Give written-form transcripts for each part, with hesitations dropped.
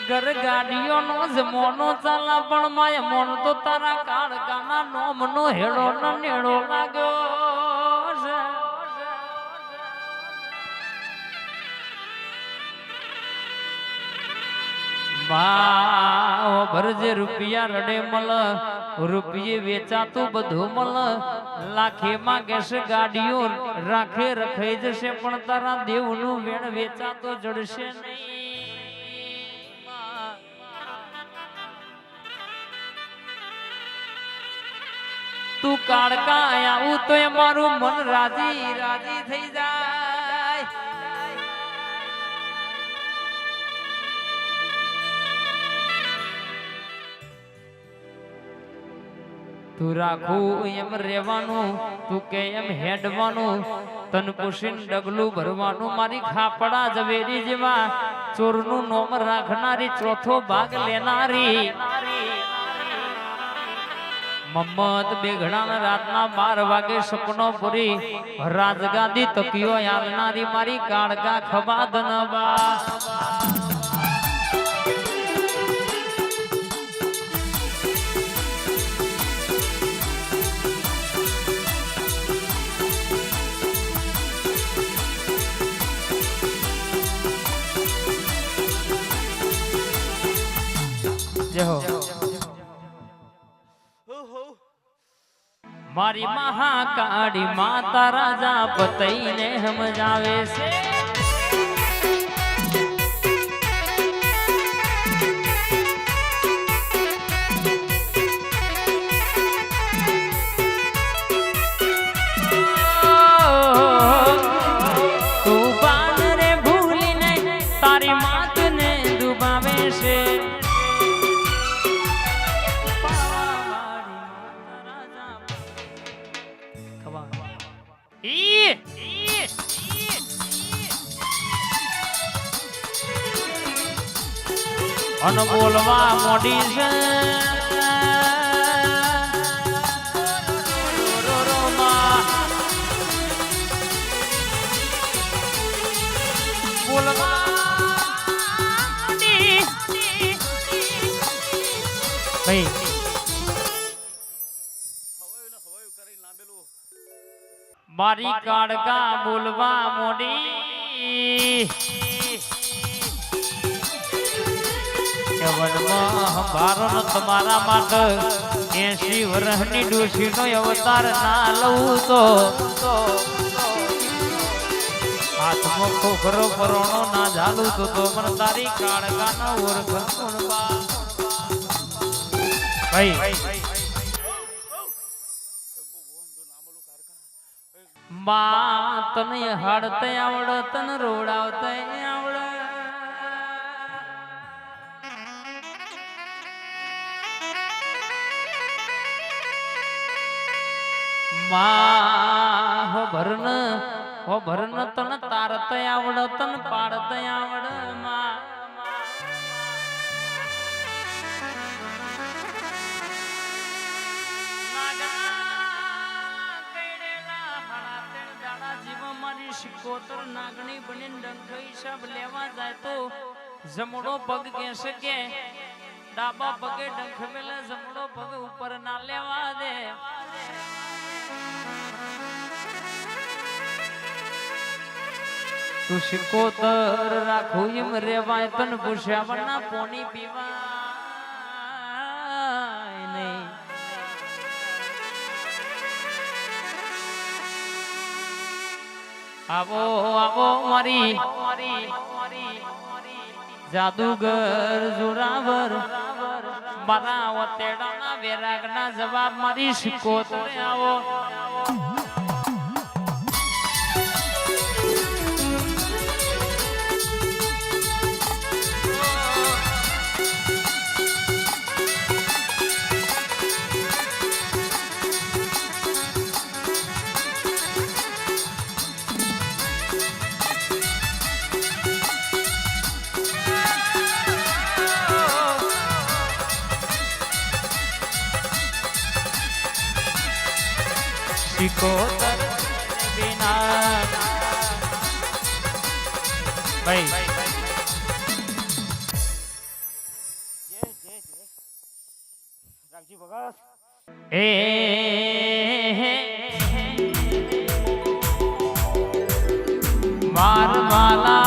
ઘર ગાડીઓનો જમોનો ચાલા પણ માય મોન તો તારા કાળકાના નોમનો હેડો ન નેડો લાગ્યો છે. મા ભરજે રૂપિયા રડે મલ રૂપિયે વેચાતું બધું મલ લાખે માં કેસ ગાડીઓ રાખે રખાઈ જશે પણ તારા દેવનું વેણ વેચાતો જડશે નહીં. તું કાળકા આવું તો એ મારું મન રાજી રાજી થઈ જાય. તું રાખું એમ રેવાનું તું કે એમ હેડવાનું તન પુષીન ડગલું ભરવાનું મારી ખાપડા ઝવેરી જેવા ચોરનું નોમ રાખનારી ચોથો ભાગ લેનારી મમ્મત બેઘડાના રાતના 12 વાગે સપનો પૂરી રાજગાદી તકિયો આલનારી મારી કાળકા ખબા ધનબા. જય હો. મારી મહાકાળી માતા રાજા પતઈને સમજાવે છે. તું બાન રે ભૂલીને તારી માતને ડુબાવે છે. અન બોલવા મોડી છે ભાઈ મારી કાળકા બોલવા મોડી તમારા માટે 80 વર્ષની ડોશીનો અવતાર ના લઉં તો હાથમાં ખોખરો પરોણો ના ઝાલું તો મને તારી કાળકાનો ઓળખ ભાઈ માં તને હાડતે આવડે તને રોડાવતે આવડે. માં હો ભરન તન તારતે આવડે તન પાડતે આવડે. માં શિકોતર નાગણી બનીને ડંખ હિસાબ લેવા જાય તો જમણો પગ કહેશે કે ડાબા પગે ડંખ મેલે જમણો પગ ઉપર ના લેવા દે. તું શિકોતર રાખું એમ રેવાય તન પૂછ્યા વના પોણી પીવાય નહીં. આવો આવો મારી જાદુગર જોરાવર મારા વતેડાના વેરાગના જવાબ મારી શિકોતર આવો. શિકોતર વિના ભાઈ એ મારવાલા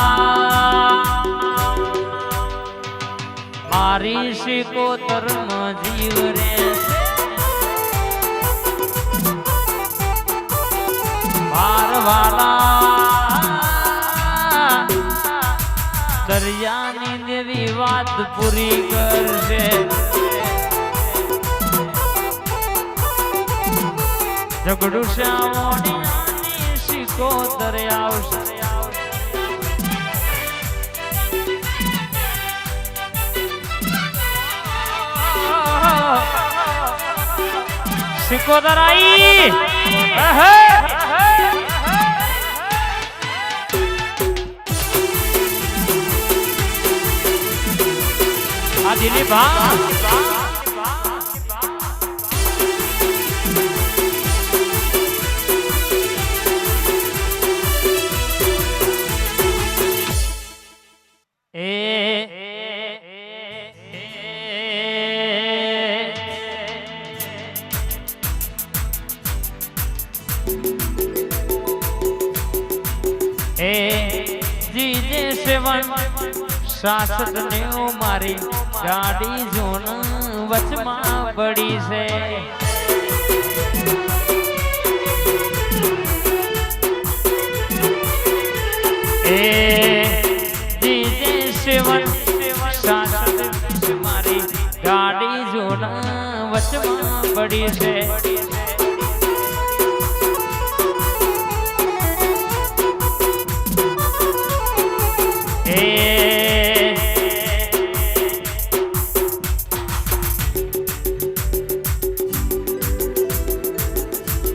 મારી શિકોતરમ જીવ રે મારવાલા દરિયાની દેવી વાત પૂરી કરશે ઝઘડું શ્યામોની શિકોતર આવશે શિકોતર આઈ આ દિલીપ હા જીજે સેવન 66 ને મારી ગાડી જોન વચમાં પડી છે એ જીજે સેવન 66 મારી ગાડી જોન વચમાં પડી છે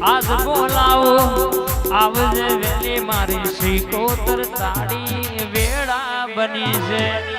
આજ બોલાવો આવજે વેલી મારી શિકોતર તાળી વેળા બની છે